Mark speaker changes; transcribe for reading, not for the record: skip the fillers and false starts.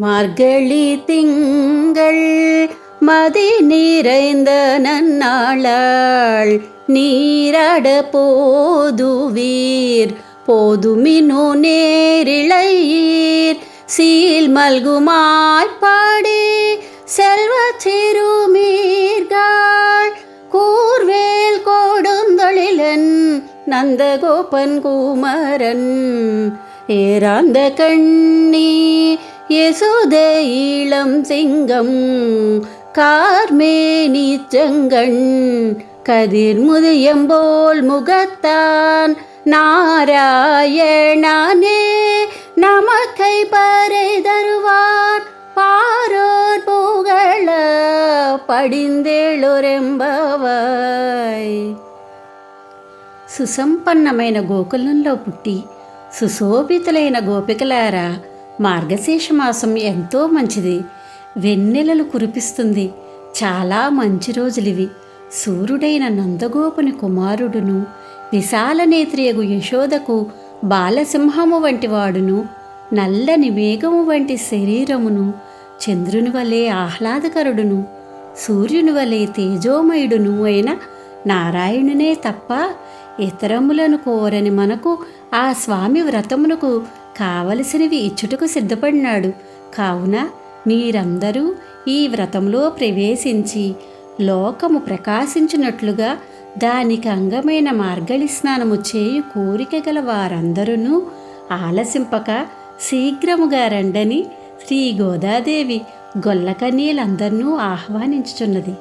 Speaker 1: மார்கழி திங்கள் மதி நிறைந்த நன்னாளாள் நீராட போதுவீர் போதுமினோ நேரிழையீர் சீல் மல்குமாய்ப்பாடி செல்வ சிறுமீர்கள் கூர்வேல் கொடுந்தொழிலன் நந்தகோபன் குமரன் ஏராந்த கண்ணி யசோத இளம் சிங்கம் கார்மேனி செங்கண் கதிர் முதியம்போல் முகத்தான் நாராயணனே நமக்கை பறை தருவார் பாரோர் புகழ పడిందేళొరెంబవాయ్. సుసంపన్నమైన గోకులంలో పుట్టి సుశోభితులైన గోపికలారా, మార్గశీర్ష మాసం ఎంతో మంచిది. వెన్నెలలు కురిపిస్తుంది. చాలా మంచి రోజులివి. సూర్యుడైన నందగోపుని కుమారుడును విశాలనేత్రియగు యశోదకు బాలసింహము వంటి వాడును నల్లని మేఘము వంటి శరీరమును చంద్రుని వలె ఆహ్లాదకరుడును సూర్యుని వలె తేజోమయుడును అయిన నారాయణునే తప్ప ఇతరములను కోరని మనకు ఆ స్వామి వ్రతమునకు కావలసినవి ఇచ్చుటకు సిద్ధపడినాడు. కావున మీరందరూ ఈ వ్రతంలో ప్రవేశించి లోకము ప్రకాశించినట్లుగా దానికి అంగమైన మార్గళి స్నానము చేయు కోరిక గల వారందరూ ఆలసింపక శీఘ్రముగా రండని శ్రీ గోదాదేవి గొల్లకన్యలందరినూ ఆహ్వానించుచున్నది.